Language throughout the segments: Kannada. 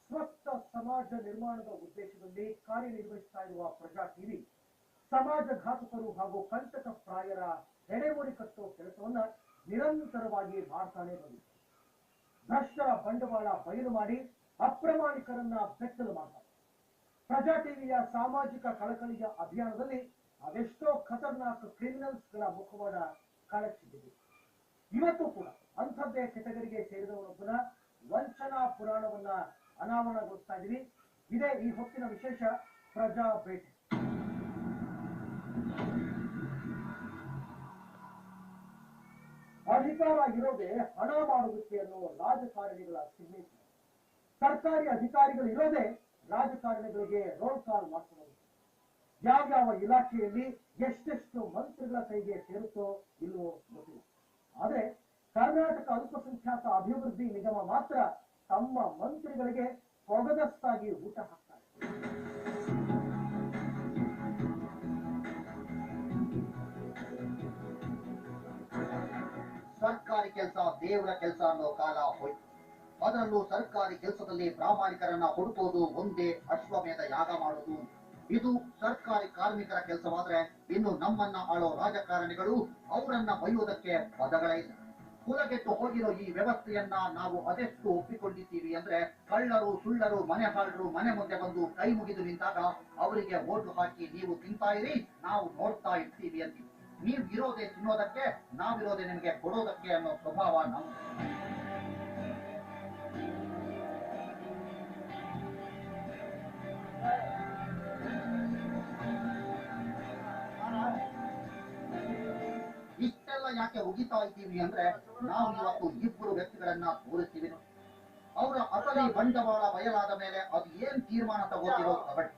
ಸ್ವಸ್ಥ ಸಮಾಜ ನಿರ್ಮಾಣದ ಉದ್ದೇಶದಲ್ಲಿ ಕಾರ್ಯನಿರ್ವಹಿಸ್ತಾ ಇರುವ ಪ್ರಜಾ ಟಿವಿ ಸಮಾಜಘಾತಕರು ಹಾಗೂ ಕಂಟಕ ಪ್ರಾಯರ ಎಡೆಮುರಿ ಕಟ್ಟುವ ಕೆಲಸವನ್ನ ನಿರಂತರವಾಗಿ ಮಾಡ್ತಾನೆ ಬಂದಿದೆ. ಭ್ರಷ್ಟರ ಬಂಡವಾಳ ಬಯಲು ಮಾಡಿ ಅಪ್ರಾಮಾಣಿಕರನ್ನ ಬೆತ್ತಲು ಮಾಡ್ತಾರೆ. ಪ್ರಜಾ ಟಿವಿಯ ಸಾಮಾಜಿಕ ಕಳಕಳಿಯ ಅಭಿಯಾನದಲ್ಲಿ ಅದೆಷ್ಟೋ ಖತರ್ನಾಕ್ ಕ್ರಿಮಿನಲ್ಸ್ಗಳ ಮುಖವಾಡ ಕಾಣಿಸಿದೆ. ಇವತ್ತು ಕೂಡ ಅಂಥದ್ದೇ ಕೆಟಗರಿಗೆ ಸೇರಿದವರೊಬ್ಬನ ವಂಚನಾ ಪುರಾಣವನ್ನ ಅನಾವರಣಗೊಳಿಸ್ತಾ ಇದ್ದೀವಿ. ಇದೇ ಈ ಹೊತ್ತಿನ ವಿಶೇಷ ಪ್ರಜಾ ಭೇಟಿ. ಅಧಿಕಾರ ಇರೋದೇ ಹಣ ಮಾಡುವುದಕ್ಕೆ ಅನ್ನೋ ರಾಜಕಾರಣಿಗಳ ಸಿಗ್ನೇಚರ್. ಸರ್ಕಾರಿ ಅಧಿಕಾರಿಗಳು ಇರೋದೇ ರಾಜಕಾರಣಿಗಳಿಗೆ ರೋಲ್ ಕಾಲ್ ಮಾಡ್ಕೊಳ್ಳೋದು. ಯಾವ್ಯಾವ ಇಲಾಖೆಯಲ್ಲಿ ಎಷ್ಟೆಷ್ಟು ಮಂತ್ರಿಗಳ ಕೈಗೆ ಸೇರುತ್ತೋ ಇಲ್ಲವೋ ಗೊತ್ತಿಲ್ಲ. ಆದ್ರೆ ಕರ್ನಾಟಕ ಅಲ್ಪಸಂಖ್ಯಾತ ಅಭಿವೃದ್ಧಿ ನಿಗಮ ಮಾತ್ರ ತಮ್ಮ ಮಂತ್ರಿಗಳಿಗೆ ಪೊಗದಸ್ತಾಗಿ ಊಟ ಹಾಕ್ತಾರೆ. ಸರ್ಕಾರಿ ಕೆಲಸ ದೇವರ ಕೆಲಸ ಅನ್ನೋ ಕಾಲ ಹೋಯ್ತು. ಅದರಲ್ಲೂ ಸರ್ಕಾರಿ ಕೆಲಸದಲ್ಲಿ ಪ್ರಾಮಾಣಿಕರನ್ನ ಹುಡುಕೋದು ಒಂದೇ ಅಶ್ವಮೇಧ ಯಾಗ ಮಾಡೋದು. ಇದು ಸರ್ಕಾರಿ ಕಾರ್ಮಿಕರ ಕೆಲಸವಾದ್ರೆ ಇನ್ನು ನಮ್ಮನ್ನ ಆಳೋ ರಾಜಕಾರಣಿಗಳು ಅವರನ್ನ ಬೈಯೋದಕ್ಕೆ ಪದಗಳೇ ಇಲ್ಲ. ಕುಲಗೆಟ್ಟು ಹೋಗಿರೋ ಈ ವ್ಯವಸ್ಥೆಯನ್ನ ನಾವು ಅದೆಷ್ಟು ಒಪ್ಪಿಕೊಂಡಿದ್ದೀವಿ ಅಂದ್ರೆ, ಕಳ್ಳರು ಸುಳ್ಳರು ಮನೆ ಹಾಳರು ಮನೆ ಮುಂದೆ ಬಂದು ಕೈ ಮುಗಿದು ನಿಂತಾಗ ಅವರಿಗೆ ಓಟು ಹಾಕಿ ನೀವು ತಿಂತಾ ಇರಿ, ನಾವು ನೋಡ್ತಾ ಇರ್ತೀವಿ ಅಂತೀವಿ. ನೀವು ಇರೋದೇ ತಿನ್ನೋದಕ್ಕೆ, ನಾವಿರೋದೇ ನಿಮಗೆ ಕೊಡೋದಕ್ಕೆ ಅನ್ನೋ ಸ್ವಭಾವ ನಮ್ದು. ಇಷ್ಟೆಲ್ಲ ಯಾಕೆ ಉಗಿತಾ ಇದ್ದೀವಿ ಅಂದ್ರೆ, ನಾವು ಇವತ್ತು ಇಬ್ಬರು ವ್ಯಕ್ತಿಗಳನ್ನ ತೋರಿಸ್ತೀವಿ. ಅವರ ಅಸಲಿ ಬಂಡವಾಳ ಬಯಲಾದ ಮೇಲೆ ಅದು ಏನ್ ತೀರ್ಮಾನ ತಗೋತಿರೋ ಕಬಡ್ಡಿ.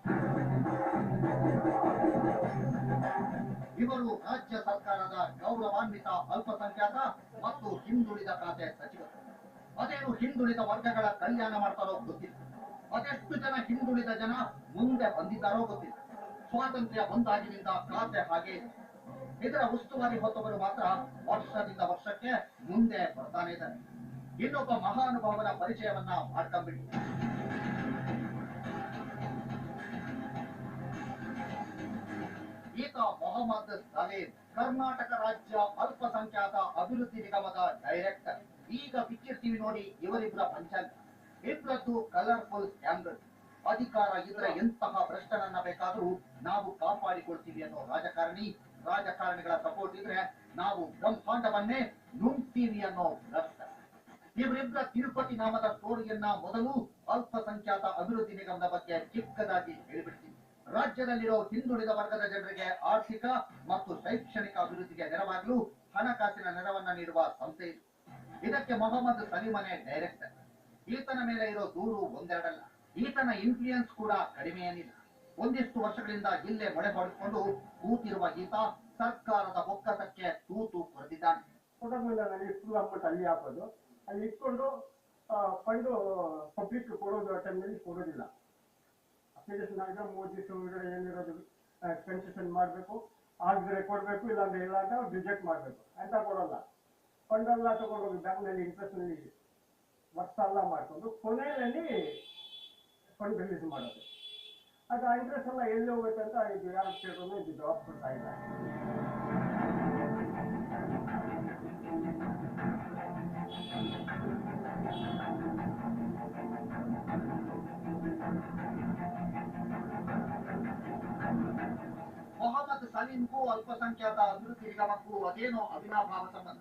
ಇವರು ರಾಜ್ಯ ಸರ್ಕಾರದ ಗೌರವಾನ್ವಿತ ಅಲ್ಪಸಂಖ್ಯಾತ ಮತ್ತು ಹಿಂದುಳಿದ ಖಾತೆ ಸಚಿವರು. ಅದೇನು ಹಿಂದುಳಿದ ವರ್ಗಗಳ ಕಲ್ಯಾಣ ಮಾಡ್ತಾರೋ ಗೊತ್ತಿಲ್ಲ. ಅದೆಷ್ಟು ಜನ ಹಿಂದುಳಿದ ಜನ ಮುಂದೆ ಬಂದಿದ್ದಾರೋ ಗೊತ್ತಿಲ್ಲ. ಸ್ವಾತಂತ್ರ್ಯ ಬಂದಾಗಿನಿಂದ ಖಾತೆ ಹಾಗೆ ಇದರ ಉಸ್ತುವಾರಿ ಹೊತ್ತವರು ಮಾತ್ರ ವರ್ಷದಿಂದ ವರ್ಷಕ್ಕೆ ಮುಂದೆ ಬರ್ತಾನೆ ಇದ್ದಾರೆ. ಇನ್ನೊಬ್ಬ ಮಹಾನುಭಾವನ ಪರಿಚಯವನ್ನ ಮಾಡ್ಕೊಂಡ್ಬಿಡಿ. ಈತ ಮೊಹಮ್ಮದ್ ಸಲೀಂ, ಕರ್ನಾಟಕ ರಾಜ್ಯ ಅಲ್ಪಸಂಖ್ಯಾತ ಅಭಿವೃದ್ಧಿ ನಿಗಮದ ಡೈರೆಕ್ಟರ್. ಈಗ ಬಿಚ್ಚಿರ್ತೀವಿ ನೋಡಿ ಇವರಿಬ್ಬರ ಪಂಚಾಂಗ. ಇಬ್ಬರದ್ದು ಕಲರ್ಫುಲ್ ಸ್ಕ್ಯಾಮ್ಗಳು. ಅಧಿಕಾರ ಇದ್ರೆ ಎಂತಹ ಭ್ರಷ್ಟನನ್ನ ಬೇಕಾದ್ರೂ ನಾವು ಕಾಪಾಡಿಕೊಳ್ತೀವಿ ಅನ್ನೋ ರಾಜಕಾರಣಿಗಳ ಸಪೋರ್ಟ್ ಇದ್ರೆ ನಾವು ಬ್ರಹ್ಮಾಂಡವನ್ನೇ ನುಂಗ್ತೀವಿ ಅನ್ನೋ ಭ್ರಷ್ಟ. ಇವರಿಬ್ಬರ ತಿರುಪತಿ ನಾಮದ ಸ್ಟೋರಿಯನ್ನ ಮೊದಲು ಅಲ್ಪಸಂಖ್ಯಾತ ಅಭಿವೃದ್ಧಿ ನಿಗಮದ ಬಗ್ಗೆ ಚಿಕ್ಕದಾಗಿ ಹೇಳಿಬಿಡ್ತೀವಿ. ರಾಜ್ಯದಲ್ಲಿರೋ ಹಿಂದುಳಿದ ವರ್ಗದ ಜನರಿಗೆ ಆರ್ಥಿಕ ಮತ್ತು ಶೈಕ್ಷಣಿಕ ಅಭಿವೃದ್ಧಿಗೆ ನೆರವಾಗಲು ಹಣಕಾಸಿನ ನೆರವನ್ನ ನೀಡುವ ಸಂಸ್ಥೆ ಇದು. ಇದಕ್ಕೆ ಮೊಹಮ್ಮದ್ ಸಲೀಮನೇ ಡೈರೆಕ್ಟರ್. ಈತನ ಮೇಲೆ ಇರೋ ದೂರು ಒಂದೆರಡಲ್ಲ. ಈತನ ಇನ್ಫ್ಲೂಯೆನ್ಸ್ ಕೂಡ ಕಡಿಮೆ ಏನಿಲ್ಲ. ಒಂದಿಷ್ಟು ವರ್ಷಗಳಿಂದ ಇಲ್ಲೇ ಮೊಳೆ ಹೊಡೆದುಕೊಂಡು ಕೂತಿರುವ ಈತ ಸರ್ಕಾರದ ಬೊಕ್ಕಸಕ್ಕೆ ತೂತು ಕೊರೆದಿದ್ದಾನೆ. ನನಗೆ ಫುಲ್ ಅಮೌಂಟ್ ಅಲ್ಲಿ ಹಾಕೋದು, ಅಲ್ಲಿ ಇಟ್ಕೊಂಡು ಫಂಡು ಪಬ್ಲಿಕ್ ಕೊಡೋದು ಟೈಮ್ನಲ್ಲಿ ಕೊಡೋದಿಲ್ಲ. ಅಪ್ಲಿಕೇಶನ್ ಆಗ 3 ದಿವಸ ಒಳಗಡೆ ಏನಿರೋದು ಕನ್ಸೆಷನ್ ಮಾಡಬೇಕು, ಆಗಿದ್ರೆ ಕೊಡಬೇಕು, ಇಲ್ಲಾಂದ್ರೆ ಇಲ್ಲ ಅಂತ ರಿಜೆಕ್ಟ್ ಮಾಡಬೇಕು ಅಂತ ಕೊಡೋಲ್ಲ. ಫಂಡೆಲ್ಲ ತಗೊಂಡೋಗಿ ಬ್ಯಾಂಕ್ನಲ್ಲಿ ಇಂಟ್ರೆಸ್ಟ್ನಲ್ಲಿ ವರ್ಷ ಎಲ್ಲ ಮಾಡಿಕೊಂಡು ಕೊನೆಯಲ್ಲಿ ಫಂಡ್ ರಿಲೀಸ್ ಮಾಡೋದು. ಅದು ಆ ಇಂಟ್ರೆಸ್ಟ್ ಎಲ್ಲ ಎಲ್ಲಿ ಹೋಗ್ಬೇಕಂತ ಇದು ಯಾರು ಕೇಳಿದ್ರು ಇದು ಜವಾಬ್ ಕೊಡ್ತಾ ಇಲ್ಲ. ಮೊಹಮ್ಮದ್ ಸಲೀಂಗೂ ಅಲ್ಪಸಂಖ್ಯಾತ ಅಭಿವೃದ್ಧಿ ನಿಗಮಕ್ಕೂ ಅದೇನೋ ಅವಿನಾಭಾವ ಸಂಬಂಧ.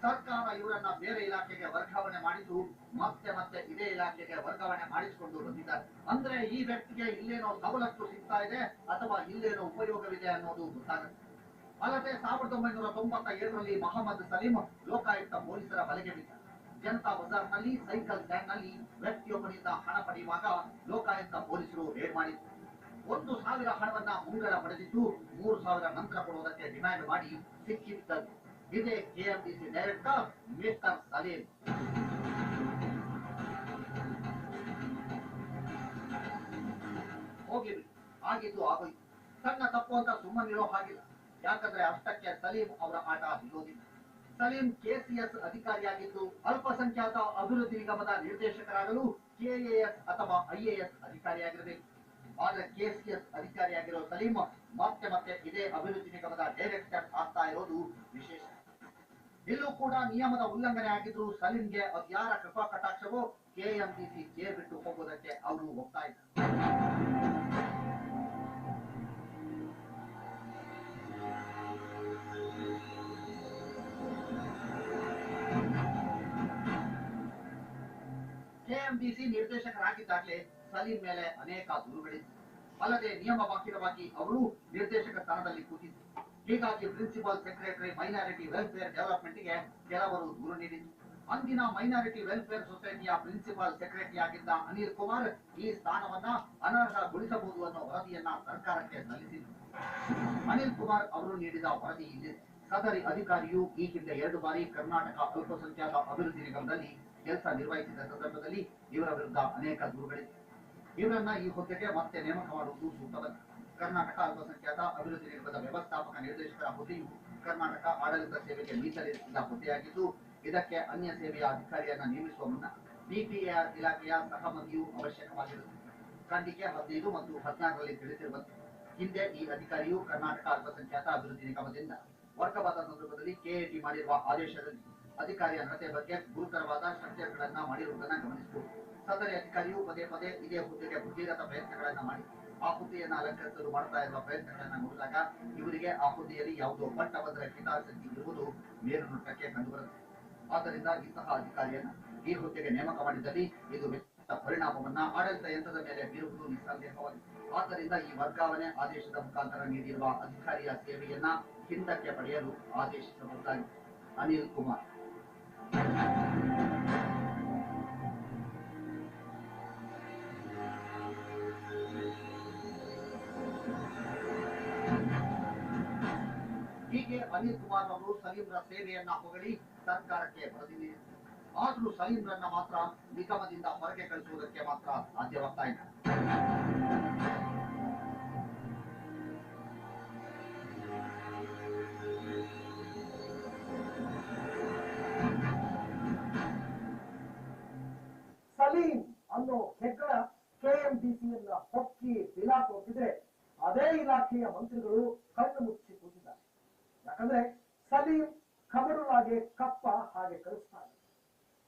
ಸರ್ಕಾರ ಇವರನ್ನ ಬೇರೆ ಇಲಾಖೆಗೆ ವರ್ಗಾವಣೆ ಮಾಡಿದ್ದು ಮತ್ತೆ ಇದೇ ಇಲಾಖೆಗೆ ವರ್ಗಾವಣೆ ಮಾಡಿಸಿಕೊಂಡು ಬಂದಿದ್ದಾರೆ. ಅಂದ್ರೆ ಈ ವ್ಯಕ್ತಿಗೆ ಇಲ್ಲೇನೋ ಸವಲತ್ತು ಸಿಗ್ತಾ ಇದೆ ಅಥವಾ ಇಲ್ಲೇನೋ ಉಪಯೋಗವಿದೆ ಅನ್ನೋದು ಗೊತ್ತಾಗುತ್ತೆ. ಅಲ್ಲದೆ 1997ರಲ್ಲಿ ಮೊಹಮ್ಮದ್ ಸಲೀಂ ಲೋಕಾಯುಕ್ತ ಪೊಲೀಸರ ಬಲೆಗೆ ಬಿದ್ದ. ಜನತಾ ಬಜಾರ್ನಲ್ಲಿ ಸೈಕಲ್ ಸ್ಟ್ಯಾಂಡ್ ನಲ್ಲಿ ವ್ಯಕ್ತಿಯೊಬ್ಬನಿಂದ ಹಣ ಪಡೆಯುವಾಗ ಲೋಕಾಯುಕ್ತ ಪೊಲೀಸರು ರೇಡ್ ಮಾಡಿದ್ರು. 1,000 ಹಣವನ್ನ ಮುಂಗಡ ಪಡೆದಿದ್ದು 3,000 ನಂತರ ಕೊಡುವುದಕ್ಕೆ ಡಿಮ್ಯಾಂಡ್ ಮಾಡಿ ಸಿಕ್ಕಿಬಿದ್ದರು. ಇದೇ ಕೆಎಂಡಿಸಿ ಡೈರೆಕ್ಟರ್ ಮಿಸ್ಟರ್ ಸಲೀಂ. ಹೋಗಿರಿ, ಆಗಿದ್ದು ಆಗೋಯ್ತು. ಸಣ್ಣ ತಪ್ಪು ಅಂತ ಸುಮ್ಮನಿರೋ ಹಾಗಿಲ್ಲ. ಯಾಕಂದ್ರೆ ಅಷ್ಟಕ್ಕೆ ಸಲೀಂ ಅವರ ಆಟ ನಿಲ್ಲೋದಿಲ್ಲ. ಸಲೀಂ ಕೆಸಿಎಸ್ ಅಧಿಕಾರಿಯಾಗಿದ್ದು ಅಲ್ಪಸಂಖ್ಯಾತ ಅಭಿವೃದ್ಧಿ ನಿಗಮದ ನಿರ್ದೇಶಕರಾಗಲು ಕೆಎಎಸ್ ಅಥವಾ ಐಎಎಸ್ ಅಧಿಕಾರಿಯಾಗಿರಬೇಕು. ಆದ್ರೆ ಕೆಸಿಎಸ್ ಅಧಿಕಾರಿಯಾಗಿರೋ ಸಲೀಂ ಮತ್ತೆ ಮತ್ತೆ ಇದೇ ಅಭಿವೃದ್ಧಿ ನಿಗಮದ ಡೈರೆಕ್ಟರ್ ಆಗ್ತಾ ಇರೋದು ವಿಶೇಷ. ಇಲ್ಲೂ ಕೂಡ ನಿಯಮದ ಉಲ್ಲಂಘನೆ ಆಗಿದ್ರು ಸಲೀಂಗೆ ಅದ್ಯಾರ ಕೃಪಾ ಕಟಾಕ್ಷವೋ ಕೆಎಂಡಿಸಿ ಚೇರ್ ಬಿಟ್ಟು ಹೋಗೋದಕ್ಕೆ ಅವರು ಒಪ್ತಾ ಇದ್ದಾರೆ. ಕೆಎಂಡಿಸಿ ನಿರ್ದೇಶಕರಾಗಿದ್ದಾಗಲೇ ಸಲೀಂ ಮೇಲೆ ಅನೇಕ ದೂರುಗಳಿತ್ತು. ಅಲ್ಲದೆ ನಿಯಮ ಬಾಹಿರವಾಗಿ ಅವರು ನಿರ್ದೇಶಕ ಸ್ಥಾನದಲ್ಲಿ ಕೂತಿದ್ರು. ಹೀಗಾಗಿ ಪ್ರಿನ್ಸಿಪಲ್ ಸೆಕ್ರೆಟರಿ ಮೈನಾರಿಟಿ ವೆಲ್ಫೇರ್ ಡೆವಲಪ್ಮೆಂಟ್ಗೆ ಕೆಲವರು ದೂರು ನೀಡಿದ್ರು. ಅಂದಿನ ಮೈನಾರಿಟಿ ವೆಲ್ಫೇರ್ ಸೊಸೈಟಿಯ ಪ್ರಿನ್ಸಿಪಲ್ ಸೆಕ್ರೆಟರಿ ಆಗಿದ್ದ ಅನಿಲ್ ಕುಮಾರ್ ಈ ಸ್ಥಾನವನ್ನ ಅನರ್ಹಗೊಳಿಸಬಹುದು ಅನ್ನೋ ವರದಿಯನ್ನ ಸರ್ಕಾರಕ್ಕೆ ಸಲ್ಲಿಸಿದ್ರು. ಅನಿಲ್ ಕುಮಾರ್ ಅವರು ನೀಡಿದ ವರದಿ ಇದೆ. ಸದರಿ ಅಧಿಕಾರಿಯು ಈ ಹಿಂದೆ 2 ಬಾರಿ ಕರ್ನಾಟಕ ಅಲ್ಪಸಂಖ್ಯಾತ ಅಭಿವೃದ್ಧಿ ನಿಗಮದಲ್ಲಿ ಕೆಲಸ ನಿರ್ವಹಿಸಿದ ಸಂದರ್ಭದಲ್ಲಿ ಇವರ ವಿರುದ್ಧ ಅನೇಕ ದೂರುಗಳಿವೆ. ಇವರನ್ನ ಈ ಹುದ್ದೆಗೆ ಮತ್ತೆ ನೇಮಕ ಮಾಡುವುದು ಸೂಕ್ತವಲ್ಲ. ಕರ್ನಾಟಕ ಅಲ್ಪಸಂಖ್ಯಾತ ಅಭಿವೃದ್ಧಿ ನಿಗಮದ ವ್ಯವಸ್ಥಾಪಕ ನಿರ್ದೇಶಕರ ಹುದ್ದೆಯು ಕರ್ನಾಟಕ ಆಡಳಿತ ಸೇವೆಗೆ ಮೀಸಲಿರಿಸಿದ ಹುದ್ದೆಯಾಗಿದ್ದು ಇದಕ್ಕೆ ಅನ್ಯ ಸೇವೆಯ ಅಧಿಕಾರಿಯನ್ನ ನೇಮಿಸುವ ಮುನ್ನ ಡಿಪಿಆರ್ ಇಲಾಖೆಯ ಸಹಮತಿಯು ಅವಶ್ಯಕವಾಗಿರುತ್ತದೆ. ಖಂಡಿಕೆ 15 ಮತ್ತು 16ರಲ್ಲಿ ತಿಳಿಸಿರುವಂತೆ ಹಿಂದೆ ಈ ಅಧಿಕಾರಿಯು ಕರ್ನಾಟಕ ಅಲ್ಪಸಂಖ್ಯಾತ ಅಭಿವೃದ್ಧಿ ನಿಗಮದಿಂದ ವರ್ಗವಾದ ಸಂದರ್ಭದಲ್ಲಿ ಕೆಎಟಿ ಮಾಡಿರುವ ಆದೇಶದಲ್ಲಿ ಅಧಿಕಾರಿಯ ನಡತೆ ಬಗ್ಗೆ ಗುರುತರವಾದ ಸಂಶಯಗಳನ್ನ ಮಾಡಿರುವುದನ್ನು ಗಮನಿಸಬಹುದು. ಸದರಿ ಅಧಿಕಾರಿಯು ಪದೇ ಪದೇ ಇದೇ ಹುದ್ದೆಗೆ ಭಗೀರಥ ಪ್ರಯತ್ನಗಳನ್ನ ಮಾಡಿ ಆ ಹುದ್ದೆಯನ್ನು ಅಲಂಕರಿಸಲು ಮಾಡ್ತಾ ಇರುವ ಪ್ರಯತ್ನಗಳನ್ನ ನೋಡಿದಾಗ ಇವರಿಗೆ ಆ ಹುದ್ದೆಯಲ್ಲಿ ಯಾವುದೋ ಪಟ್ಟಭದ್ರ ಹಿತಾಸಕ್ತಿ ಇರುವುದು ಮೇಲುನೋಟಕ್ಕೆ ಕಂಡುಬರುತ್ತದೆ. ಆದ್ದರಿಂದ ಇಂತಹ ಅಧಿಕಾರಿಯನ್ನ ಈ ಹುದ್ದೆಗೆ ನೇಮಕ ಮಾಡಿದಲ್ಲಿ ಇದು ವ್ಯಕ್ತಿಗತ ಪರಿಣಾಮವನ್ನ ಆಡಳಿತ ಯಂತ್ರದ ಮೇಲೆ ಬೀರುವುದು ನಿಸ್ಸಂದೇಹವಾಗಿದೆ. ಆದ್ದರಿಂದ ಈ ವರ್ಗಾವಣೆ ಆದೇಶದ ಮುಖಾಂತರ ನೀಡಿರುವ ಅಧಿಕಾರಿಯ ಸೇವೆಯನ್ನ ಹಿಂದಕ್ಕೆ ಪಡೆಯಲು ಆದೇಶಿಸಬಹುದಾಗಿದೆ. ಅನಿಲ್ ಕುಮಾರ್. ಹೀಗೆ ಅನಿಲ್ ಕುಮಾರ್ ಅವರು ಸಲೀಂರ ಸೇವೆಯನ್ನ ಹೊಗಳಿ ಸರ್ಕಾರಕ್ಕೆ ವರದಿ ನೀಡಿದರು. ಆದ್ರೂ ಸಲೀಂರನ್ನ ಮಾತ್ರ ನಿಗಮದಿಂದ ಹೊರಗೆ ಕಳಿಸುವುದಕ್ಕೆ ಮಾತ್ರ ಸಾಧ್ಯವಾಗ್ತಾ ಇಲ್ಲ. ಸಲೀಂ ಅನ್ನೋ ಹೆಗ್ಗಣ ಕೆಎಂಡಿಸಿಯನ್ನ ಹೊಕ್ಕಿ ಬಿಲಾಕ್ ಹೋಗಿದ್ರೆ ಅದೇ ಇಲಾಖೆಯ ಮಂತ್ರಿಗಳು ಕಣ್ಣು ಮುಚ್ಚಿ ಕೂತಿದ್ದಾರೆ. ಯಾಕಂದ್ರೆ ಸಲೀಂ ಖಬರುಲಾಗೆ ಕಪ್ಪ ಹಾಗೆ ಕಳಿಸ್ತಾನೆ.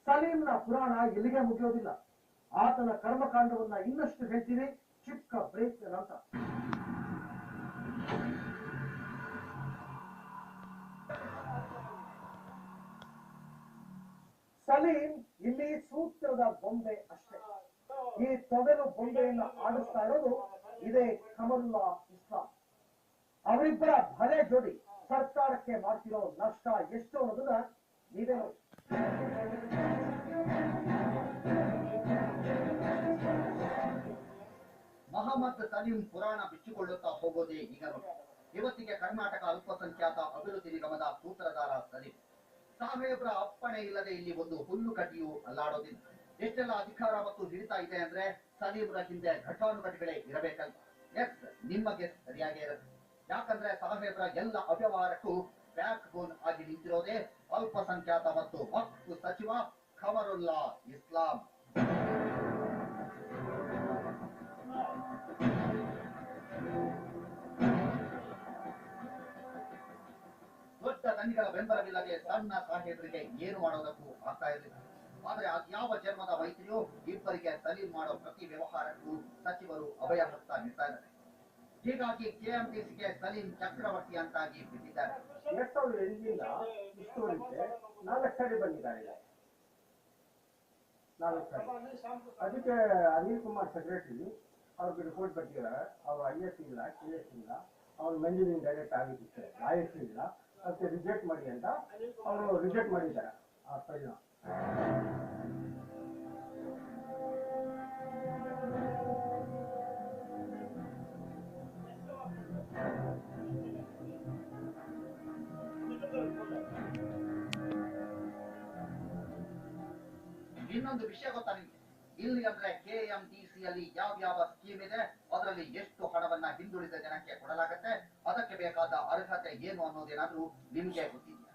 ಸಲೀಂನ ಪುರಾಣ ಇಲ್ಲಿಗೆ ಮುಗಿಯೋದಿಲ್ಲ. ಆತನ ಕರ್ಮಕಾಂಡವನ್ನ ಇನ್ನಷ್ಟು ಹೇಳ್ತೀವಿ ಚಿಕ್ಕ ಬ್ರೇಕ್ ನಂತರ. ಸಲೀಂ ಇಲ್ಲಿ ಸೂತ್ರದ ಬೊಂಬೆ ಅಷ್ಟೇ. ಈ ತೊಗಲು ಬೊಂಬೆಯನ್ನ ಆಡಿಸ್ತಾ ಇರೋದು ಇದೇ ಕಮರುಲ್ಲಾ ಇಸ್ಲಾಂ. ಅವರಿಬ್ಬರ ಭಲೆ ಜೋಡಿ ಸರ್ಕಾರಕ್ಕೆ ಮಾಡ್ತಿರೋ ನಷ್ಟ ಎಷ್ಟು ಅನ್ನೋದನ್ನ ನೀವೇ ನೋಡಿ. ಮೊಹಮ್ಮದ್ ಸಲೀಂ ಪುರಾಣ ಬಿಚ್ಚಿಕೊಳ್ಳುತ್ತಾ ಹೋಗೋದೇ ಈಗ ನೋಡಿ. ಇವತ್ತಿಗೆ ಕರ್ನಾಟಕ ಅಲ್ಪಸಂಖ್ಯಾತ ಅಭಿವೃದ್ಧಿ ನಿಗಮದ ಸೂತ್ರಧಾರ ಸಲೀಂ ಸಾಹೇಬ್ರ ಅಪ್ಪಣೆ ಇಲ್ಲದೆ ಇಲ್ಲಿ ಒಂದು ಹುಲ್ಲು ಕಡ್ಡಿಯೂ ಅಲ್ಲಾಡೋದಿಲ್ಲ. ಎಷ್ಟೆಲ್ಲ ಅಧಿಕಾರ ಮತ್ತು ಹಿಡಿತಾ ಇದೆ ಅಂದ್ರೆ ಸಲೀಮ್ರ ಹಿಂದೆ ಘಟಾನುಘಟಿಗಳೇ ಇರಬೇಕಲ್ಲ. ಎಸ್, ನಿಮಗೆ ಸರಿಯಾಗೇ ಇರುತ್ತೆ. ಯಾಕಂದ್ರೆ ಸಾಹೇಬ್ರ ಎಲ್ಲ ಅವ್ಯವಹಾರಕ್ಕೂ ಬ್ಯಾಕ್ ಬೋನ್ ಆಗಿ ನಿಂತಿರೋದೇ ಅಲ್ಪಸಂಖ್ಯಾತ ಮತ್ತು ವಕ್ಫ್ ಸಚಿವ ಖಮರುಲ್ಲಾ ಇಸ್ಲಾಂ. ದೊಡ್ಡ ದನಿಗಳ ಬೆಂಬಲವಿಲ್ಲದೆ ಸಣ್ಣ ಸಾಹೇಬರಿಗೆ ಏನು ಮಾಡೋದಕ್ಕೂ ಆಗ್ತಾ ಇರಲಿಲ್ಲ. ಆದ್ರೆ ಅದ್ಯಾವ ಜನ್ಮದ ಮೈತ್ರಿಯೋ ಇಬ್ಬರಿಗೆ ಸಲೀಂ ಮಾಡೋ ಪ್ರತಿ ವ್ಯವಹಾರಕ್ಕೂ ಸಚಿವರು ಅಭಯ ಹಸ್ತ ನೀಡ್ತಾ ಇದ್ದಾರೆ. ಹೀಗಾಗಿ ಕೆಎಂಡಿಸಿಗೆ ಸಲೀಂ ಚಕ್ರವರ್ತಿ ಅಂತಾಗಿ ಬಿಟ್ಟಿದ್ದಾರೆ. 2008ರಿಂದ ಇಷ್ಟುವರೆಗೆ 4 ಸಾರಿ ಬಂದಿದ್ದಾರೆ. 4 ಸಾರಿ. ಅದಕ್ಕೆ ಅನಿಲ್ ಕುಮಾರ್ ಸೆಕ್ರೆಟರಿ ಅವ್ರಿಗೆ ರಿಪೋರ್ಟ್ ಬರ್ತಿದ್ದಾರೆ. ಅವ್ರು IS ಇಲ್ಲ, KS ಇಲ್ಲ, ಅವ್ರು ಮೆಂಜಿನಿಂಗ್ ಡೈರೆಕ್ಟ್ ಆಗಿತ್ತು, IS ಇಲ್ಲ, ಅದಕ್ಕೆ ರಿಜೆಕ್ಟ್ ಮಾಡಿ ಅಂತ ಅವರು ರಿಜೆಕ್ಟ್ ಮಾಡಿದ್ದಾರೆ ಆ ಫೈಲ್ನ. ಇನ್ನೊಂದು ವಿಷಯ ಗೊತ್ತಾ ನಿಮ್ಗೆ? ಇಲ್ಲಿ ಅಂದ್ರೆ ಕೆಎಂಡಿಸಿಯಲ್ಲಿ ಯಾವ ಸ್ಕೀಮ್ ಇದೆ, ಅದರಲ್ಲಿ ಎಷ್ಟು ಹಣವನ್ನ ಹಿಂದುಳಿದ ಜನಕ್ಕೆ ಕೊಡಲಾಗತ್ತೆ, ಅದಕ್ಕೆ ಬೇಕಾದ ಅರ್ಹತೆ ಏನು ಅನ್ನೋದೇನಾದ್ರೂ ನಿಮ್ಗೆ ಗೊತ್ತಿದೆಯಾ?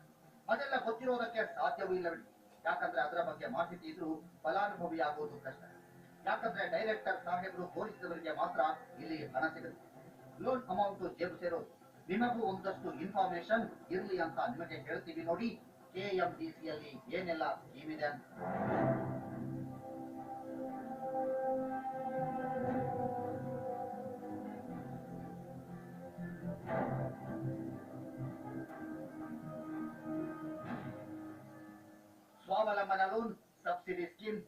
ಅದೆಲ್ಲ ಗೊತ್ತಿರೋದಕ್ಕೆ ಸಾಧ್ಯವೂ ಇಲ್ಲ ಬಿಡಿ. ಯಾಕಂದ್ರೆ ಅದರ ಬಗ್ಗೆ ಮಾಹಿತಿ ಇದ್ರೂ ಫಲಾನುಭವಿಯಾಗುವುದು ಕಷ್ಟ. ಯಾಕಂದ್ರೆ ಡೈರೆಕ್ಟರ್ ಸಾಹೇಬರು ತೋರಿಸಿದವರಿಗೆ ಮಾತ್ರ ಇಲ್ಲಿ ಹಣ ಸಿಗುತ್ತೆ. ಲೋನ್ ಅಮೌಂಟ್ ಜೇಬು ಸೇರೋದು. ನಿಮಗೂ ಒಂದಷ್ಟು ಇನ್ಫಾರ್ಮೇಶನ್ ಇರ್ಲಿ ಅಂತ ನಿಮಗೆ ಹೇಳ್ತೀವಿ ನೋಡಿ, KMDCಯಲ್ಲಿ ಏನೆಲ್ಲ ಸ್ಕೀಮ್ ಇದೆ ಅಂತ. ಸ್ವಾವಲಂಬನ ಲೋನ್ ಸಬ್ಸಿಡಿ ಸ್ಕೀಮ್,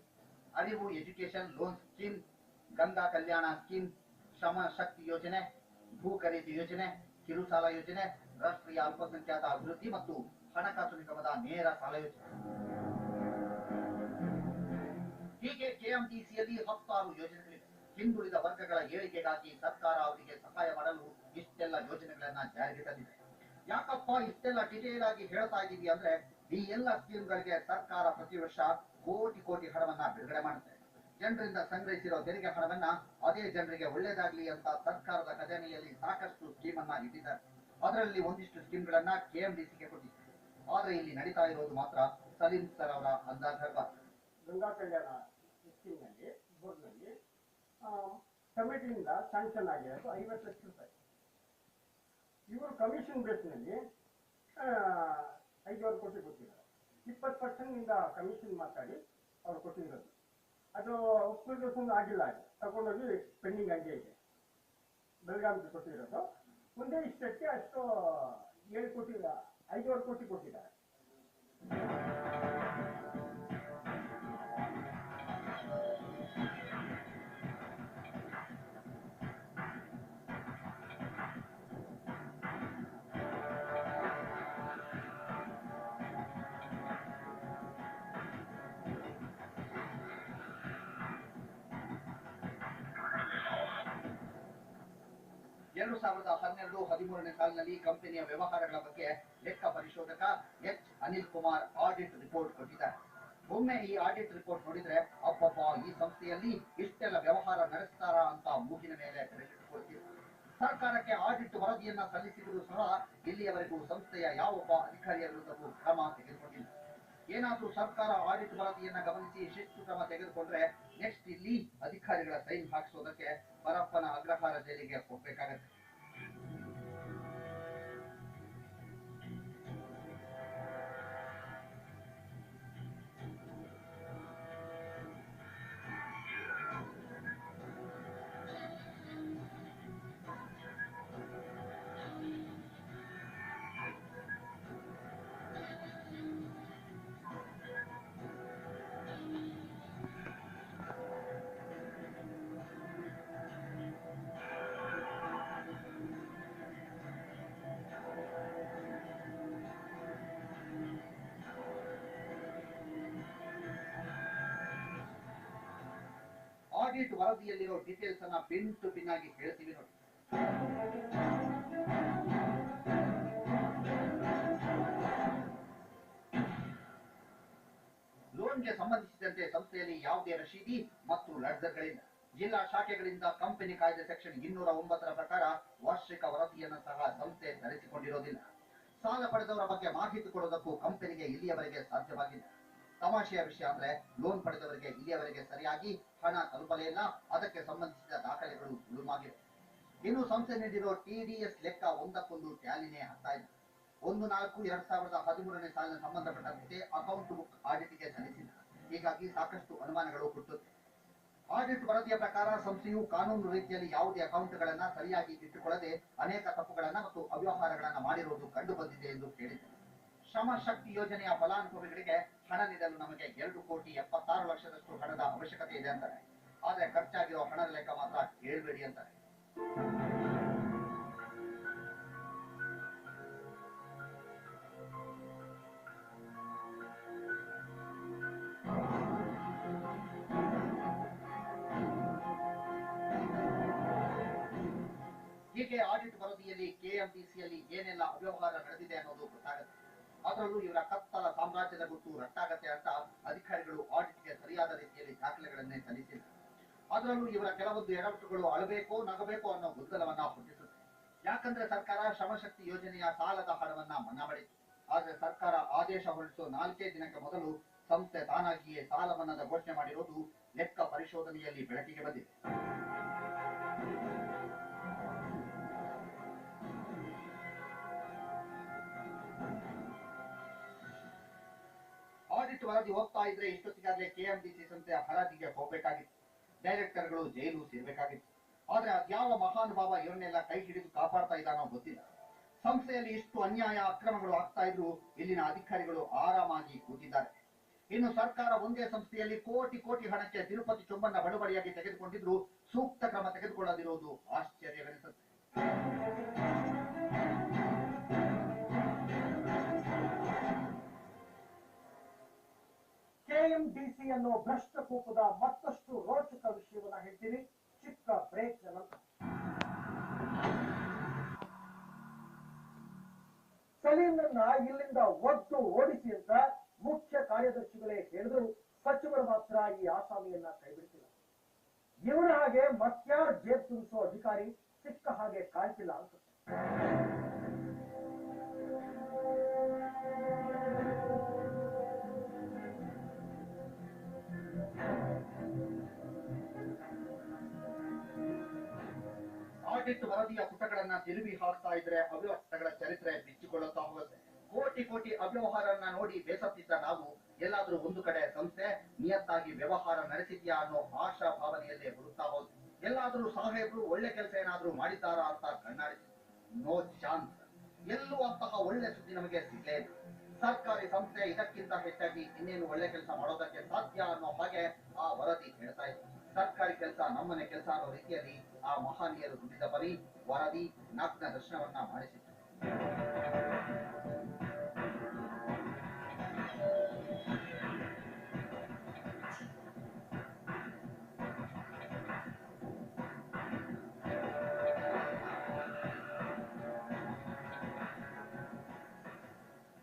ಅರಿವು ಎಜುಕೇಶನ್ ಲೋನ್ ಸ್ಕೀಮ್, ಗಂಗಾ ಕಲ್ಯಾಣ ಸ್ಕೀಮ್, ಶ್ರಮ ಶಕ್ತಿ ಯೋಜನೆ, ಭೂ ಖರೀದಿ ಯೋಜನೆ, ಕಿರುಸಾಲ ಯೋಜನೆ, ರಾಷ್ಟ್ರೀಯ ಅಲ್ಪಸಂಖ್ಯಾತ ಅಭಿವೃದ್ಧಿ ಮತ್ತು ಹಣಕಾಸು ನಿಗಮದ ನೇರ ಸಾಲ ಯೋಜನೆ. ಹೀಗೆ KMDCಯಲ್ಲಿ 16 ಯೋಜನೆಗಳಿವೆ. ಹಿಂದುಳಿದ ವರ್ಗಗಳ ಏಳಿಗೆಗಾಗಿ ಸರ್ಕಾರ ಅವರಿಗೆ ಸಹಾಯ ಮಾಡಲು ಇಷ್ಟೆಲ್ಲ ಯೋಜನೆಗಳನ್ನ ಜಾರಿಗೆ ತಂದಿದೆ. ಯಾಕಪ್ಪ ಇಷ್ಟೆಲ್ಲ ಡಿಟೇಲ್ ಆಗಿ ಹೇಳ್ತಾ ಇದ್ದೀವಿ ಅಂದ್ರೆ, ಈ ಎಲ್ಲ ಸ್ಕೀಮ್ಗಳಿಗೆ ಸರ್ಕಾರ ಪ್ರತಿ ವರ್ಷ ಕೋಟಿ ಹಣವನ್ನ ಬಿಡುಗಡೆ ಮಾಡುತ್ತೆ. ಜನರಿಂದ ಸಂಗ್ರಹಿಸಿರೋ ತೆರಿಗೆ ಹಣವನ್ನ ಅದೇ ಜನರಿಗೆ ಒಳ್ಳೇದಾಗ್ಲಿ ಅಂತ ಸರ್ಕಾರದ ಖಜಾನೆಯಲ್ಲಿ ಸಾಕಷ್ಟು ಸ್ಕೀಮ್ ಅನ್ನ ಇಟ್ಟಿದ್ದಾರೆ. ಅದರಲ್ಲಿ ಒಂದಿಷ್ಟು ಸ್ಕೀಮ್ಗಳನ್ನ KMDCಗೆ ಕೊಟ್ಟಿದೆ. ಆದ್ರೆ ಇಲ್ಲಿ ನಡೀತಾ ಇರೋದು ಮಾತ್ರ ಸಲೀಂ ಸರ್ ಅವರ ಅಂದಾಜ್. ಗಂಗಾ ಕಲ್ಯಾಣ ಸ್ಕೀಮ್ನಲ್ಲಿ ಬೋರ್ಡ್ನಲ್ಲಿ ಕಮಿಟಿಯಿಂದ ಸ್ಯಾಂಕ್ಷನ್ ಆಗಿರೋದು 50 ಲಕ್ಷ ರೂಪಾಯಿ. ಇವರು ಕಮಿಷನ್ ಬೇಸ್ನಲ್ಲಿ 5,000 ಕೋಟಿ ಕೊಟ್ಟಿದ್ದಾರೆ. 20% ಇಂದ ಕಮಿಷನ್ ಮಾತಾಡಿ ಅವ್ರು ಕೊಟ್ಟಿರೋದು. ಅದು ಒಪ್ಪಿಗೆ ಆಗಿಲ್ಲ, ತಗೊಂಡೋಗಿ ಪೆಂಡಿಂಗ್ ಹಂಗೆ ಇದೆ. ಬೆಳಗಾವಿಗೆ ಕೊಟ್ಟಿರೋದು ಮುಂದೆ ಇಷ್ಟಕ್ಕೆ ಅಷ್ಟು 7 ಕೋಟಿ 5,000 ಕೋಟಿ ಕೊಟ್ಟಿದ್ದಾರೆ. ಎರಡು 2012-13 ಸಾಲಿನಲ್ಲಿ ಕಂಪನಿಯ ವ್ಯವಹಾರಗಳ ಬಗ್ಗೆ ಲೆಕ್ಕ ಪರಿಶೋಧಕ H Anil Kumar audit report ಕೊಟ್ಟಿದ್ದಾರೆ. ಒಮ್ಮೆ ಈ ಆಡಿಟ್ ರಿಪೋರ್ಟ್ ನೋಡಿದ್ರೆ ಅಪ್ಪಪ್ಪ, ಈ ಸಂಸ್ಥೆಯಲ್ಲಿ ಇಷ್ಟೆಲ್ಲ ವ್ಯವಹಾರ ನಡೆಸ್ತಾರಾ ಅಂತ ಮೂಗಿನ ಮೇಲೆ ಬೆರಳಿಟ್ಟುಕೊಳ್ತೀವಿ. ಸರ್ಕಾರಕ್ಕೆ ಆಡಿಟ್ ವರದಿಯನ್ನ ಸಲ್ಲಿಸಿದರೂ ಸಹ ಇಲ್ಲಿಯವರೆಗೂ ಸಂಸ್ಥೆಯ ಯಾವೊಬ್ಬ ಅಧಿಕಾರಿಯ ವಿರುದ್ಧವೂ ಕ್ರಮ ತೆಗೆದುಕೊಂಡಿಲ್ಲ. ಏನಾದ್ರೂ ಸರ್ಕಾರ ಆಡಿಟ್ ವರದಿಯನ್ನ ಗಮನಿಸಿ ಶಿಸ್ತು ಕ್ರಮ ತೆಗೆದುಕೊಂಡ್ರೆ ನೆಕ್ಸ್ಟ್ ಇಲ್ಲಿ ಅಧಿಕಾರಿಗಳ ಸೈನ್ ಹಾಕಿಸೋದಕ್ಕೆ ಪರಪ್ಪನ ಅಗ್ರಹಾರ ಜೈಲಿಗೆ ಹೋಗ್ಬೇಕಾಗತ್ತೆ. ಆಡಿಟ್ ವರದಿಯಲ್ಲಿರೋ ಡೀಟೇಲ್ಸ್ ಅನ್ನ ಪಿನ್ ಟು ಪಿನ್ ಆಗಿ ಹೇಳ್ತೀವಿ ನೋಡಿ. ಲೋನ್ಗೆ ಸಂಬಂಧಿಸಿದಂತೆ ಸಂಸ್ಥೆಯಲ್ಲಿ ಯಾವುದೇ ರಶೀದಿ ಮತ್ತು ಲೆಡ್ಜರ್ಗಳಿಲ್ಲ. ಜಿಲ್ಲಾ ಶಾಖೆಗಳಿಂದ ಕಂಪನಿ ಕಾಯ್ದೆ ಸೆಕ್ಷನ್ 209 ಪ್ರಕಾರ ವಾರ್ಷಿಕ ವರದಿಯನ್ನು ಸಹ ಸಂಸ್ಥೆ ತರಿಸಿಕೊಂಡಿರೋದಿಲ್ಲ. ಸಾಲ ಪಡೆದವರ ಬಗ್ಗೆ ಮಾಹಿತಿ ಕೊಡೋದಕ್ಕೂ ಕಂಪನಿಗೆ ಇಲ್ಲಿಯವರೆಗೆ ಸಾಧ್ಯವಾಗಿಲ್ಲ. ತಮಾಷೆಯ ವಿಷಯ ಅಂದ್ರೆ ಲೋನ್ ಪಡೆದವರಿಗೆ ಇಲ್ಲಿಯವರೆಗೆ ಸರಿಯಾಗಿ ಹಣ ತಲುಪಲೇ ಇಲ್ಲ. ಅದಕ್ಕೆ ಸಂಬಂಧಿಸಿದ ದಾಖಲೆಗಳು ಸುಳುಮಾಗಿವೆ. ಇನ್ನು ಸಂಸ್ಥೆ ನೀಡಿರೋ TDS ಲೆಕ್ಕ ಒಂದಕ್ಕೊಂದು ಟ್ಯಾಲಿನೇ ಆಗ್ತಾ ಇದೆ. 1/4/2013 ಸಾಲಿನ ಸಂಬಂಧಪಟ್ಟಂತೆ ಅಕೌಂಟ್ ಬುಕ್ ಆಡಿಟ್ಗೆ ಸಲ್ಲಿಸಿಲ್ಲ. ಹೀಗಾಗಿ ಸಾಕಷ್ಟು ಅನುಮಾನಗಳು ಹುಟ್ಟುತ್ತೆ. ಆಡಿಟ್ ವರದಿಯ ಪ್ರಕಾರ ಸಂಸ್ಥೆಯು ಕಾನೂನು ರೀತಿಯಲ್ಲಿ ಯಾವುದೇ ಅಕೌಂಟ್ಗಳನ್ನ ಸರಿಯಾಗಿ ಇಟ್ಟುಕೊಳ್ಳದೆ ಅನೇಕ ತಪ್ಪುಗಳನ್ನ ಮತ್ತು ಅವ್ಯವಹಾರಗಳನ್ನ ಮಾಡಿರುವುದು ಕಂಡು ಬಂದಿದೆ ಎಂದು ಹೇಳಿದೆ. ಶ್ರಮ ಶಕ್ತಿ ಯೋಜನೆಯ ಫಲಾನುಭವಿಗಳಿಗೆ ಹಣ ನೀಡಲು ನಮಗೆ 2,76 ಲಕ್ಷದಷ್ಟು ಹಣದ ಅವಶ್ಯಕತೆ ಇದೆ ಅಂತಾರೆ. ಆದ್ರೆ ಖರ್ಚಾಗಿರೋ ಹಣದ ಲೆಕ್ಕ ಮಾತ್ರ ಹೇಳ್ಬೇಡಿ ಅಂತಾರೆ. ಹೀಗೆ ಆಡಿಟ್ ವರದಿಯಲ್ಲಿ KMDCಯಲ್ಲಿ ಏನೆಲ್ಲ ಅವ್ಯವಹಾರ ನಡೆದಿದೆ ಅನ್ನೋದು ಗೊತ್ತಾಗುತ್ತೆ. ಅದರಲ್ಲೂ ಇವರ ಕತ್ತಲ ಸಾಮ್ರಾಜ್ಯದ ಗುಟ್ಟು ರಟ್ಟಾಗತ್ತೆ ಅಂತ ಅಧಿಕಾರಿಗಳು ಆಡಿಟ್ಗೆ ಸರಿಯಾದ ರೀತಿಯಲ್ಲಿ ದಾಖಲೆಗಳನ್ನೇ ಸಲ್ಲಿಸಿಲ್ಲ. ಅದರಲ್ಲೂ ಇವರ ಕೆಲವೊಂದು ಎಡವಟ್ಟುಗಳು ಅಳಬೇಕೋ ನಗಬೇಕೋ ಅನ್ನೋ ಗೊಂದಲವನ್ನ ಹುಟ್ಟಿಸುತ್ತೆ. ಯಾಕಂದ್ರೆ ಸರ್ಕಾರ ಶ್ರಮಶಕ್ತಿ ಯೋಜನೆಯ ಸಾಲದ ಹಣವನ್ನ ಮನ್ನಾ ಮಾಡಿತ್ತು. ಆದ್ರೆ ಸರ್ಕಾರ ಆದೇಶ ಹೊರಡಿಸುವ 4 ದಿನಕ್ಕೆ ಮೊದಲು ಸಂಸ್ಥೆ ತಾನಾಗಿಯೇ ಸಾಲ ಮನ್ನಾದ ಘೋಷಣೆ ಮಾಡಿರುವುದು ಲೆಕ್ಕ ಪರಿಶೋಧನೆಯಲ್ಲಿ ಬೆಳಕಿಗೆ ಬಂದಿದೆ. ಆಡಿಟ್ ವರದಿ ಹೋಗ್ತಾ ಇದ್ರೆ ಇಷ್ಟೊತ್ತಿಗಾಗಲೇ ಕೆಎಂಡಿಸಿ ಸಂಸ್ಥೆಯ ಹರಾಜಿಗೆ ಹೋಗಬೇಕಾಗಿತ್ತು. ಡೈರೆಕ್ಟರ್ಗಳು ಜೈಲು ಸೇರ್ಬೇಕಾಗಿತ್ತು. ಆದ್ರೆ ಅದ್ಯಾವ ಮಹಾನುಭಾವ ಇವನ್ನೆಲ್ಲ ಕೈ ಹಿಡಿದು ಕಾಪಾಡ್ತಾ ಇದ್ದಾನೋ ಗೊತ್ತಿಲ್ಲ. ಸಂಸ್ಥೆಯಲ್ಲಿ ಇಷ್ಟು ಅನ್ಯಾಯ ಅಕ್ರಮಗಳು ಆಗ್ತಾ ಇದ್ರು ಇಲ್ಲಿನ ಅಧಿಕಾರಿಗಳು ಆರಾಮಾಗಿ ಕೂತಿದ್ದಾರೆ. ಇನ್ನು ಸರ್ಕಾರ ಒಂದೇ ಸಂಸ್ಥೆಯಲ್ಲಿ ಕೋಟಿ ಕೋಟಿ ಹಣಕ್ಕೆ ತಿರುಪತಿ ಚೊಂಬನ್ನ ಬಡಬಡಿಯಾಗಿ ತೆಗೆದುಕೊಂಡಿದ್ರು ಸೂಕ್ತ ಕ್ರಮ ತೆಗೆದುಕೊಳ್ಳದಿರುವುದು ಆಶ್ಚರ್ಯವೆನಿಸುತ್ತೆ. ಕೆಎಂಡಿಸಿ ಅನ್ನೋ ಭ್ರಷ್ಟ ಕೂಪದ ಮತ್ತಷ್ಟು ರೋಚಕ ವಿಷಯವನ್ನ ಹೇಳ್ತೀನಿ ಚಿಕ್ಕ ಬ್ರೇಕ್ ನಂತರ. ಸಲೀಂನನ್ನ ಇಲ್ಲಿಂದ ಒದ್ದು ಓಡಿಸಿ ಅಂತ ಮುಖ್ಯ ಕಾರ್ಯದರ್ಶಿಗಳೇ ಹೇಳಿದ್ರು ಸಚಿವರು ಮಾತ್ರ ಈ ಆಸಾಮಿಯನ್ನ ಕೈಬಿಡ್ತಿಲ್ಲ. ಇವರ ಹಾಗೆ ಮತ್ಯಾರ್ ಜೇಬ್ ತುಂಬಿಸೋ ಅಧಿಕಾರಿ ಸಿಕ್ಕ ಹಾಗೆ ಕಾಣ್ತಿಲ್ಲ ಅನ್ಸುತ್ತೆ. ಆಡಿಟ್ ವರದಿಯ ಪುಟಗಳನ್ನ ತಿರುವಿ ಹಾಕ್ತಾ ಇದ್ರೆ ಅವ್ಯವಸ್ಥೆಗಳ ಚರಿತ್ರೆ ಬಿಚ್ಚಿಕೊಳ್ಳುತ್ತಾ ಹೋಗುತ್ತೆ. ಕೋಟಿ ಕೋಟಿ ಅವ್ಯವಹಾರನ್ನ ನೋಡಿ ಬೇಸತ್ತಿದ್ದ ನಾವು ಎಲ್ಲಾದ್ರೂ ಒಂದು ಕಡೆ ಸಂಸ್ಥೆ ನಿಯತ್ತಾಗಿ ವ್ಯವಹಾರ ನಡೆಸಿದ್ಯಾ ಅನ್ನೋ ಆಶಾ ಭಾವನೆಯಲ್ಲೇ ಹುಡುಕ್ತಾ ಹೋದ್ವಿ. ಎಲ್ಲಾದ್ರೂ ಸಾಹೇಬ್ರು ಒಳ್ಳೆ ಕೆಲಸ ಏನಾದ್ರೂ ಮಾಡಿದ್ದಾರಾ ಅಂತ ಕಣ್ಣಾಡಿಸಿ ನೋ ಚಾನ್ಸ್. ಎಲ್ಲೂ ಅಂತಹ ಒಳ್ಳೆ ಸುದ್ದಿ ನಮಗೆ ಸಿಗ್ಲೇ ಇಲ್ಲ. ಸರ್ಕಾರಿ ಸಂಸ್ಥೆ ಇದಕ್ಕಿಂತ ಹೆಚ್ಚಾಗಿ ಇನ್ನೇನು ಒಳ್ಳೆ ಕೆಲಸ ಮಾಡೋದಕ್ಕೆ ಸಾಧ್ಯ ಅನ್ನೋ ಹಾಗೆ ಆ ವರದಿ ಹೇಳ್ತಾ ಇದೆ. ಸರ್ಕಾರಿ ಕೆಲಸ ನಮ್ಮನೆ ಕೆಲಸ ಅನ್ನೋ ರೀತಿಯಲ್ಲಿ ಆ ಮಹನೀಯರು ದುಡಿದ ಬರೀ ವರದಿ ನಗ್ನ ದರ್ಶನವನ್ನ ಮಾಡಿಸಿತ್ತು.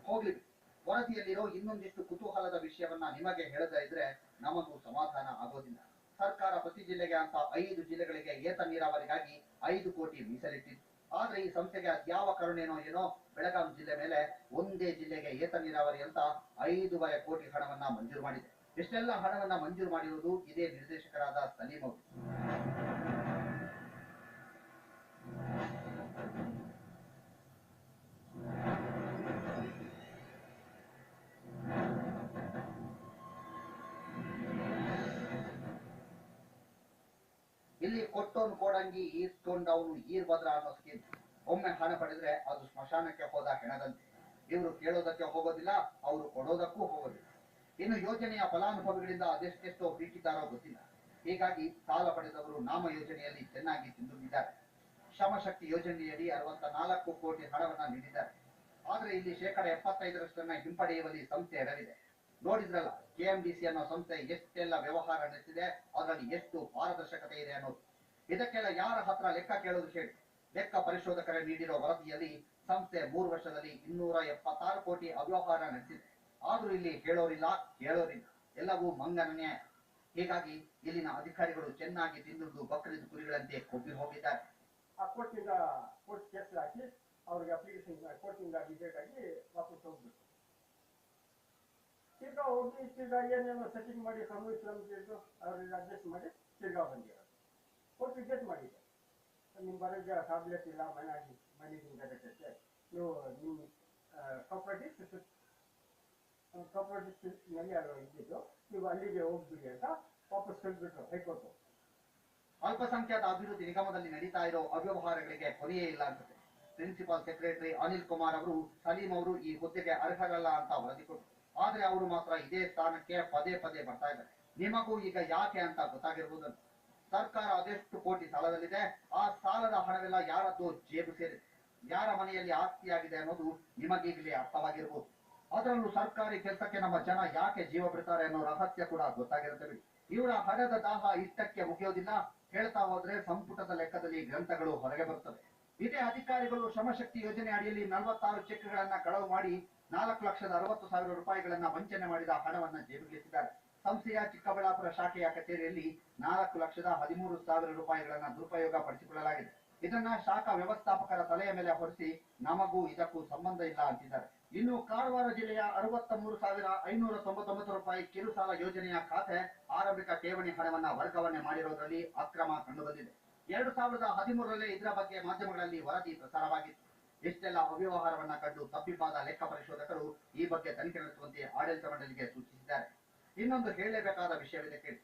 ಹೋಗ್ಲಿ, ವರದಿಯಲ್ಲಿರೋ ಇನ್ನೊಂದಿಷ್ಟು ಕುತೂಹಲದ ವಿಷಯವನ್ನ ನಿಮಗೆ ಹೇಳದೇ ಇದ್ರೆ ನಮಗೂ ಸಮಾಧಾನ ಆಗೋದಿಲ್ಲ. ಸರ್ಕಾರ ಪ್ರತಿ ಜಿಲ್ಲೆಗೆ ಅಂತ 5 ಜಿಲ್ಲೆಗಳಿಗೆ ಏತ ನೀರಾವರಿಗಾಗಿ 5 ಕೋಟಿ ಮೀಸಲಿಟ್ಟಿತ್ತು. ಆದ್ರೆ ಈ ಸಂಸ್ಥೆಗೆ ಅದ್ಯಾವ ಕರುಣೇನೋ ಏನೋ ಬೆಳಗಾವಿ ಜಿಲ್ಲೆ ಮೇಲೆ ಒಂದೇ ಜಿಲ್ಲೆಗೆ ಏತ ನೀರಾವರಿ ಅಂತ 5.5 ಕೋಟಿ ಹಣವನ್ನ ಮಂಜೂರು ಮಾಡಿದೆ. ಇಷ್ಟೆಲ್ಲ ಹಣವನ್ನ ಮಂಜೂರು ಮಾಡಿರುವುದು ಇದೇ ನಿರ್ದೇಶಕರಾದ ಸಲೀಂ ಅವರು. ಇಲ್ಲಿ ಕೊಟ್ಟೋನ್ ಕೋಡಂಗಿ ಈಸ್ಕೊಂಡವನು ಈರ್ಭದ್ರ ಅನ್ನೋ ಸ್ಕೀಮ್. ಒಮ್ಮೆ ಹಣ ಪಡೆದ್ರೆ ಅದು ಸ್ಮಶಾನಕ್ಕೆ ಹೋದ ಹೆಣದಂತೆ. ಇವರು ಕೇಳೋದಕ್ಕೆ ಹೋಗೋದಿಲ್ಲ, ಅವರು ಕೊಡೋದಕ್ಕೂ ಹೋಗೋದಿಲ್ಲ. ಇನ್ನು ಯೋಜನೆಯ ಫಲಾನುಭವಿಗಳಿಂದ ಅದೆಷ್ಟೆಷ್ಟೋ ಬೀಟಿದ್ದಾರೋ ಗೊತ್ತಿಲ್ಲ. ಹೀಗಾಗಿ ಸಾಲ ಪಡೆದವರು ನಾಮ ಯೋಜನೆಯಲ್ಲಿ ಚೆನ್ನಾಗಿ ತಿಂದುಕೊಂಡಿದ್ದಾರೆ. ಶ್ರಮಶಕ್ತಿ ಯೋಜನೆಯಡಿ 64 ಕೋಟಿ ಹಣವನ್ನ ನೀಡಿದ್ದಾರೆ. ಆದ್ರೆ ಇಲ್ಲಿ 75% ಹಿಂಪಡೆಯುವಲ್ಲಿ ಸಂಸ್ಥೆ ಎಡವಿದೆ. ನೋಡಿದ್ರಲ್ಲ, ಕೆಎಂಡಿಸಿ ಅನ್ನೋ ಸಂಸ್ಥೆ ಎಷ್ಟೆಲ್ಲ ವ್ಯವಹಾರ ನಡೆಸಿದೆ, ಅದರಲ್ಲಿ ಎಷ್ಟು ಪಾರದರ್ಶಕತೆ ಇದೆ ಅನ್ನೋದು. ಇದಕ್ಕೆಲ್ಲ ಯಾರ ಹತ್ರ ಲೆಕ್ಕ ಕೇಳೋದು ಹೇಳಿ. ಲೆಕ್ಕ ಪರಿಶೋಧಕರೇ ನೀಡಿರೋ ವರದಿಯಲ್ಲಿ ಸಂಸ್ಥೆ 3 ವರ್ಷದಲ್ಲಿ 276 ಕೋಟಿ ಅವ್ಯವಹಾರ ನಡೆಸಿದೆ. ಆದ್ರೂ ಇಲ್ಲಿ ಹೇಳೋರಿಲ್ಲ, ಕೇಳೋರಿಲ್ಲ, ಎಲ್ಲವೂ ಮಂಗನ ನ್ಯಾಯ. ಹೀಗಾಗಿ ಇಲ್ಲಿನ ಅಧಿಕಾರಿಗಳು ಚೆನ್ನಾಗಿ ತಿಂದುದು ಬಕ್ರೀದ್ ಕುರಿಗಳಂತೆ ಕೊಬ್ಬಿ ಹೋಗಿದ್ದಾರೆ. ಆ ಕೋರ್ಟಿಂದ ಕೋರ್ಟ್ ಕೇಸ್ ಹಾಕಿ ಅವ್ರಿಗೆ ಅಪ್ಲಿಕೇಶನ್ ಕೋರ್ಟಿಂದ ಡಿಬೇಟ್ ಆಗಿ ವಾಪಸ್ ಹೋಗ್ಬೇಕು. ತಿರ್ಗಾ ಹೋಗಿ ತಿರ್ಗಾ ಏನೇನೋ ಸೆಟ್ಟಿಂಗ್ ಮಾಡಿ ಸಂಭವಿಸಿದ್ರು ಅವ್ರಿಗೆ ಅಡ್ಜಸ್ಟ್ ಮಾಡಿ ತಿರ್ಗಾ ಬಂದಿರೋದು. ಕೋರ್ಟ್ ರಿಜೆಕ್ಟ್ ಮಾಡಿದೆ. ನಿಮ್ಮ ಬರೋಕ್ಕೆ ಟ್ಯಾಬ್ಲೆಟ್ ಇಲ್ಲ, ಮನೆಯಿಂದ ಅದಕ್ಕೆ ನೀವು ನಿಮ್ಮ ಪ್ರಾಪರ್ಟೀಸ್ನಲ್ಲಿ ಯಾರು ಇದ್ದಿದ್ದು ನೀವು ಅಲ್ಲಿಗೆ ಹೋಗ್ಬಿಡಿ ಅಂತ ವಾಪಸ್ ಕಳಿಸ್ಬಿಟ್ರು ಹೈಕೋರ್ಟ್. ಅಲ್ಪಸಂಖ್ಯಾತ ಅಭಿವೃದ್ಧಿ ನಿಗಮದಲ್ಲಿ ನಡೀತಾ ಇರೋ ಅವ್ಯವಹಾರಗಳಿಗೆ ಕೊನೆಯೇ ಇಲ್ಲ ಅನ್ಸುತ್ತೆ. ಪ್ರಿನ್ಸಿಪಾಲ್ ಸೆಕ್ರೆಟರಿ ಅನಿಲ್ ಕುಮಾರ್ ಅವರು ಸಲೀಂ ಅವರು ಈ ಹುದ್ದೆಗೆ ಅರ್ಹರಲ್ಲ ಅಂತ ವರದಿ ಕೊಟ್ಟರು. ಆದ್ರೆ ಅವರು ಮಾತ್ರ ಇದೇ ಸ್ಥಾನಕ್ಕೆ ಪದೇ ಪದೇ ಬರ್ತಾ ಇದ್ದಾರೆ. ನಿಮಗೂ ಈಗ ಯಾಕೆ ಅಂತ ಗೊತ್ತಾಗಿರ್ಬೋದು. ಸರ್ಕಾರ ಅದೆಷ್ಟು ಕೋಟಿ ಸಾಲದಲ್ಲಿದೆ, ಆ ಸಾಲದ ಹಣವೆಲ್ಲ ಯಾರದ್ದು ಜೇಬು ಸೇರಿದೆ, ಯಾರ ಮನೆಯಲ್ಲಿ ಆಸ್ತಿಯಾಗಿದೆ ಅನ್ನೋದು ನಿಮಗೀಗಲೇ ಅರ್ಥವಾಗಿರ್ಬೋದು. ಅದರಲ್ಲೂ ಸರ್ಕಾರಿ ಕೆಲಸಕ್ಕೆ ನಮ್ಮ ಜನ ಯಾಕೆ ಜೀವ ಬಿಡ್ತಾರೆ ಅನ್ನೋ ರಹಸ್ಯ ಕೂಡ ಗೊತ್ತಾಗಿರುತ್ತದೆ. ಇವರ ಹಣದ ದಾಹ ಇಷ್ಟಕ್ಕೆ ಮುಗಿಯೋದಿಲ್ಲ. ಹೇಳ್ತಾ ಹೋದ್ರೆ ಸಂಪುಟದ ಲೆಕ್ಕದಲ್ಲಿ ಗ್ರಂಥಗಳು ಹೊರಗೆ ಬರುತ್ತವೆ. ಇದೇ ಅಧಿಕಾರಿಗಳು ಶ್ರಮಶಕ್ತಿ ಯೋಜನೆ ಅಡಿಯಲ್ಲಿ 46 ಚೆಕ್ಗಳನ್ನ ಕಳವು ಮಾಡಿ 4,60,000 ರೂಪಾಯಿಗಳನ್ನ ವಂಚನೆ ಮಾಡಿದ ಹಣವನ್ನ ಜೇಬಿಗಿಳಿಸಿದ್ದಾರೆ. ಸಂಸ್ಥೆಯ ಚಿಕ್ಕಬಳ್ಳಾಪುರ ಶಾಖೆಯ ಕಚೇರಿಯಲ್ಲಿ 4,13,000 ರೂಪಾಯಿಗಳನ್ನ ದುರುಪಯೋಗ ಪಡಿಸಿಕೊಳ್ಳಲಾಗಿದೆ. ಇದನ್ನ ಶಾಖಾ ವ್ಯವಸ್ಥಾಪಕರ ತಲೆಯ ಮೇಲೆ ಹೊರಿಸಿ ನಮಗೂ ಇದಕ್ಕೂ ಸಂಬಂಧ ಇಲ್ಲ ಅಂತಿದ್ದಾರೆ. ಇನ್ನು ಕಾರವಾರ ಜಿಲ್ಲೆಯ 63,599 ರೂಪಾಯಿ ಕಿರು ಸಾಲ ಯೋಜನೆಯ ಖಾತೆ ಆರಂಭಿಕ ಠೇವಣಿ ಹಣವನ್ನ ವರ್ಗಾವಣೆ ಮಾಡಿರುವುದರಲ್ಲಿ ಅಕ್ರಮ ಕಂಡುಬಂದಿದೆ. 2013ರಲ್ಲೇ ಇದರ ಬಗ್ಗೆ ಮಾಧ್ಯಮಗಳಲ್ಲಿ ವರದಿ ಪ್ರಸಾರವಾಗಿತ್ತು. ಇಷ್ಟೆಲ್ಲ ಅವ್ಯವಹಾರವನ್ನ ಕಂಡು ತಪ್ಪಿಪಾದ ಲೆಕ್ಕ ಪರಿಶೋಧಕರು ಈ ಬಗ್ಗೆ ತನಿಖೆ ನಡೆಸುವಂತೆ ಆಡಳಿತ ಮಂಡಳಿಗೆ ಸೂಚಿಸಿದ್ದಾರೆ. ಇನ್ನೊಂದು ಹೇಳಲೇಬೇಕಾದ ವಿಷಯವಿದೆ ಕೇಳಿ.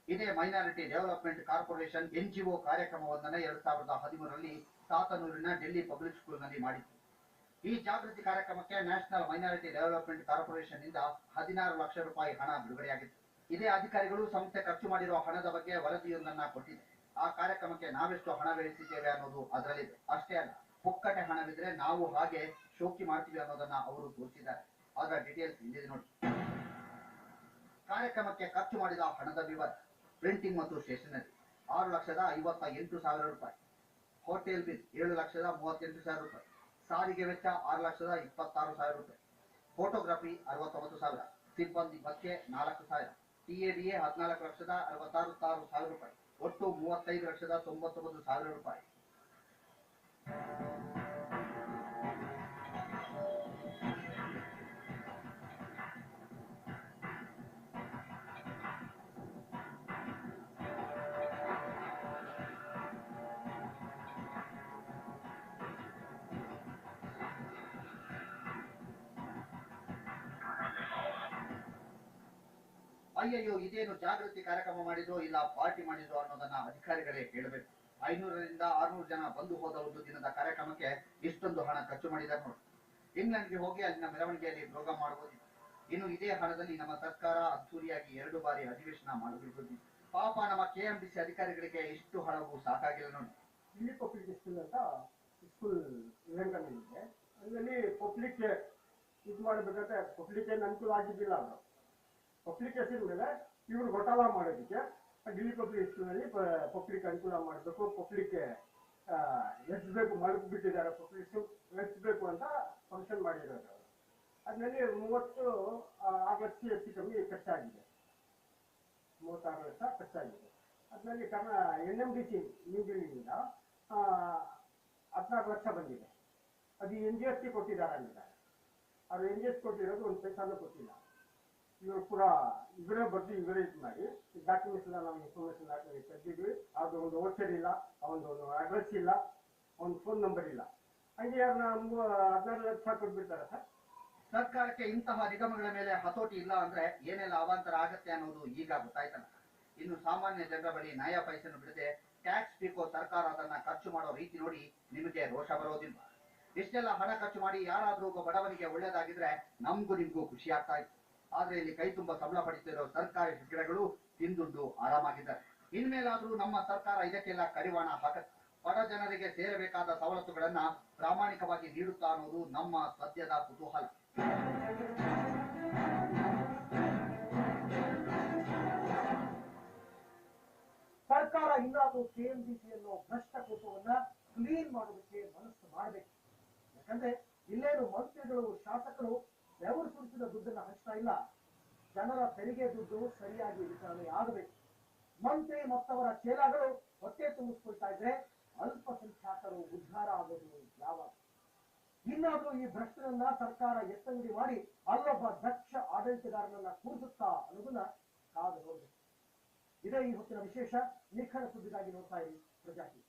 ಇದೇ ಮೈನಾರಿಟಿ ಡೆವಲಪ್ಮೆಂಟ್ ಕಾರ್ಪೊರೇಷನ್ NGO ಕಾರ್ಯಕ್ರಮವೊಂದನ್ನು 2013ರಲ್ಲಿ ಸಾತನೂರಿನ ಡೆಲ್ಲಿ ಪಬ್ಲಿಕ್ ಸ್ಕೂಲ್ನಲ್ಲಿ ಮಾಡಿತ್ತು. ಈ ಜಾಗೃತಿ ಕಾರ್ಯಕ್ರಮಕ್ಕೆ ನ್ಯಾಷನಲ್ ಮೈನಾರಿಟಿ ಡೆವಲಪ್ಮೆಂಟ್ ಕಾರ್ಪೊರೇಷನ್ ನಿಂದ 16 ಲಕ್ಷ ರೂಪಾಯಿ ಹಣ ಬಿಡುಗಡೆಯಾಗಿತ್ತು. ಇದೇ ಅಧಿಕಾರಿಗಳು ಸಂಸ್ಥೆ ಖರ್ಚು ಮಾಡಿರುವ ಹಣದ ಬಗ್ಗೆ ವರದಿಯೊಂದನ್ನ ಕೊಟ್ಟಿದೆ. ಆ ಕಾರ್ಯಕ್ರಮಕ್ಕೆ ನಾವೆಷ್ಟು ಹಣ ಗಳಿಸಿದ್ದೇವೆ ಅನ್ನೋದು ಅದರಲ್ಲಿದೆ. ಅಷ್ಟೇ ಅಲ್ಲ, ಪುಕ್ಕಟೆ ಹಣವಿದ್ರೆ ನಾವು ಹಾಗೆ ಶೋಕಿ ಮಾಡ್ತೀವಿ ಅನ್ನೋದನ್ನ ಅವರು ತೋರಿಸಿದ್ದಾರೆ. ಅದರ ಡೀಟೇಲ್ಸ್ ಇಲ್ಲಿದೆ ನೋಡಿ. ಕಾರ್ಯಕ್ರಮಕ್ಕೆ ಖರ್ಚು ಮಾಡಿದ ಹಣದ ವಿವರ: ಪ್ರಿಂಟಿಂಗ್ ಮತ್ತು ಸ್ಟೇಷನರಿ 6,58,000 ರೂಪಾಯಿ, ಹೋಟೆಲ್ ಬಿಲ್ 7,38,000 ರೂಪಾಯಿ, ಸಾರಿಗೆ ವೆಚ್ಚ 6,26,000 ರೂಪಾಯಿ, ಫೋಟೋಗ್ರಫಿ 69,000, ಸಿಬ್ಬಂದಿ ಭತ್ಯೆ 4,000, TADA 14,66,000 ರೂಪಾಯಿ, ಒಟ್ಟು 35,99,000 ರೂಪಾಯಿ. ಅಯ್ಯಯ್ಯೋ, ಇದೇನು ಜಾಗೃತಿ ಕಾರ್ಯಕ್ರಮ ಮಾಡಿದ್ರು ಇಲ್ಲ ಪಾರ್ಟಿ ಮಾಡಿದ್ರು ಅನ್ನೋದನ್ನ ಅಧಿಕಾರಿಗಳೇ ಹೇಳಬೇಕು. 500ರಿಂದ 600 ಜನ ಬಂದು ಹೋದ ಒಂದು ದಿನದ ಕಾರ್ಯಕ್ರಮಕ್ಕೆ ಇಷ್ಟೊಂದು ಹಣ ಖರ್ಚು ಮಾಡಿದ್ದಾರೆ ನೋಡಿ. ಇಂಗ್ಲೆಂಡ್ಗೆ ಹೋಗಿ ಅಲ್ಲಿನ ಮೆರವಣಿಗೆಯಲ್ಲಿ ಪ್ರೋಗ್ರಾಮ್ ಮಾಡಬಹುದು. ಇನ್ನು ಇದೇ ಹಣದಲ್ಲಿ ನಮ್ಮ ಸರ್ಕಾರ ಅದ್ದೂರಿಯಾಗಿ 2 ಬಾರಿ ಅಧಿವೇಶನ ಮಾಡಬಹುದು. ಪಾಪ ನಮ್ಮ KMDC ಅಧಿಕಾರಿಗಳಿಗೆ ಇಷ್ಟು ಹಣವು ಸಾಕಾಗಿಲ್ಲ ನೋಡಿ. ಇಲ್ಲಿ ಪಬ್ಲಿಕ್ ಸ್ಕೂಲ್ ಅಂತ ಸ್ಕೂಲ್ ಲಂಡನ್ನಿದೆ. ಅಲ್ಲಿ ಪಬ್ಲಿಕ್ ಇದು ಮಾಡಬೇಕಂದ್ರೆ ಪಬ್ಲಿಕ್ ಏನು ಅನುಕೂಲ ಆಗಿದ್ದಿಲ್ಲ. ಅವರು ಪಬ್ಲಿಕ್ ಹೆಸರು ಮೇಲೆ ಇವರು ಘೋಟಾಲ ಮಾಡೋದಕ್ಕೆ ಡಿಲ್ಲಿ ಪಬ್ಲಿಕ್ ಸ್ಕೂಲ್ನಲ್ಲಿ ಪಬ್ಲಿಕ್ ಅನುಕೂಲ ಮಾಡಬೇಕು, ಪಬ್ಲಿಕ್ ಎಚ್ಚಬೇಕು ಮಲಗಿಬಿಟ್ಟಿದ್ದಾರೆ, ಪಬ್ಲಿಕ್ ಎಚ್ಚಬೇಕು ಅಂತ ಫಂಕ್ಷನ್ ಮಾಡಿರೋದು ಅವರು. ಅದರಲ್ಲಿ 36 ಲಕ್ಷ ಹೆಚ್ಚು ಕಮ್ಮಿ ಖರ್ಚಾಗಿದೆ. 36 ಲಕ್ಷ ಖರ್ಚಾಗಿದೆ. ಅದರಲ್ಲಿ NMDC ನ್ಯೂದಿಲ್ಲಿಯಿಂದ 14 ಲಕ್ಷ ಬಂದಿದೆ. ಅದು NGST ಕೊಟ್ಟಿದ್ದಾರೆ ಅಂದಿದ್ದಾರೆ. ಅದು NGS ಕೊಟ್ಟಿರೋದು ಒಂದು ಪೈಸಾನು ಕೊಟ್ಟಿಲ್ಲ. ಇವರು ಕೂಡ ಇವರೇ ಬರ್ದು ಇವರೇ ಇದು ಮಾಡಿ ಡಾಕ್ಯುಮೆಂಟ್ಸ್ ಎಲ್ಲ ನಾವು ಇನ್ಫಾರ್ಮೇಶನ್ ತೆಗೆದಿದ್ವಿ. ಅದು ಒಂದು ವೋಚರ್ ಇಲ್ಲ, ಒಂದು ಅಡ್ರೆಸ್ ಇಲ್ಲ, ಒಂದು ಫೋನ್ ನಂಬರ್ ಇಲ್ಲ. ಹಂಗೆ 14 ಲಕ್ಷ ಕೊಟ್ಬಿಡ್ತಾರೆ ಸರ್. ಸರ್ಕಾರಕ್ಕೆ ಇಂತಹ ನಿಗಮಗಳ ಮೇಲೆ ಹತೋಟಿ ಇಲ್ಲ ಅಂದ್ರೆ ಏನೆಲ್ಲ ಅವಾಂತರ ಆಗತ್ತೆ ಅನ್ನೋದು ಈಗ ಗೊತ್ತಾಯ್ತಲ್ಲ. ಇನ್ನು ಸಾಮಾನ್ಯ ಜನರ ಬಳಿ ನಯ ಪೈಸೆಯನ್ನು ಬಿಡದೆ ಟ್ಯಾಕ್ಸ್ ಪೀಕೋ ಸರ್ಕಾರ ಅದನ್ನ ಖರ್ಚು ಮಾಡೋ ರೀತಿ ನೋಡಿ ನಿಮಗೆ ರೋಷ ಬರೋದಿಲ್ವಾ? ಇಷ್ಟೆಲ್ಲ ಹಣ ಖರ್ಚು ಮಾಡಿ ಯಾರಾದ್ರೂ ಒಬ್ಬ ಬಡವನಿಗೆ ಒಳ್ಳೇದಾಗಿದ್ರೆ ನಮಗೂ ನಿಮ್ಗೂ ಖುಷಿ ಆಗ್ತಾ ಇತ್ತು. ಆದ್ರೆ ಇಲ್ಲಿ ಕೈ ತುಂಬಾ ಸಂಬಳ ಪಡಿತಿರೋ ಸರ್ಕಾರಿ ಹೆಗ್ಗಡೆಗಳು ತಿಂದುಂಡು ಆರಾಮಾಗಿದ್ದಾರೆ. ಇನ್ಮೇಲಾದ್ರೂ ನಮ್ಮ ಸರ್ಕಾರ ಇದಕ್ಕೆಲ್ಲ ಕಡಿವಾಣ ಹಾಕತ್ತೆ. ಬಡ ಜನರಿಗೆ ಸೇರಬೇಕಾದ ಸವಲತ್ತುಗಳನ್ನ ಪ್ರಾಮಾಣಿಕವಾಗಿ ನೀಡುತ್ತಾ ಅನ್ನೋದು ನಮ್ಮ ಸದ್ಯದ ಕುತೂಹಲ. ಸರ್ಕಾರ ಇನ್ನಾದ್ರೂ KMDC ಅನ್ನೋ ಭ್ರಷ್ಟ ಕೂಟವನ್ನ ಕ್ಲೀನ್ ಮಾಡೋದಕ್ಕೆ ಮನಸ್ಸು ಮಾಡಬೇಕು. ಯಾಕಂದ್ರೆ ಇಲ್ಲೇನು ಮಂತ್ರಿಗಳು ಶಾಸಕರು ಬೆವರು ಸುರಿಸಿದ ದುಡ್ಡನ್ನ ಹಂಚ್ತಾ ಇಲ್ಲ. ಜನರ ತೆರಿಗೆ ದುಡ್ಡು ಸರಿಯಾಗಿ ವಿತರಣೆ ಆಗಬೇಕು. ಮಂತ್ರಿ ಮತ್ತವರ ಚೇಲಾಗಳು ಹೊಟ್ಟೆ ತುಂಬಿಸ್ಕೊಳ್ತಾ ಇದ್ರೆ ಅಲ್ಪಸಂಖ್ಯಾತರು ಉದ್ಧಾರ ಆಗೋದು ಯಾವಾಗ? ಇನ್ನಾದ್ರೂ ಈ ಭ್ರಷ್ಟರನ್ನ ಸರ್ಕಾರ ಎತ್ತಂಗಡಿ ಮಾಡಿ ಅಲ್ಲೊಬ್ಬ ದಕ್ಷ ಆಡಳಿತಗಾರನನ್ನ ಕೂರಿಸುತ್ತಾ ಅನ್ನೋದನ್ನ ಕಾದು ನೋಡ್ಬೇಕು. ಇದೇ ಈ ಹೊತ್ತಿನ ವಿಶೇಷ. ನಿಖರ ಸುದ್ದಿಗಾಗಿ ನೋಡ್ತಾ ಇರಿ ಪ್ರಜಾಕಿ.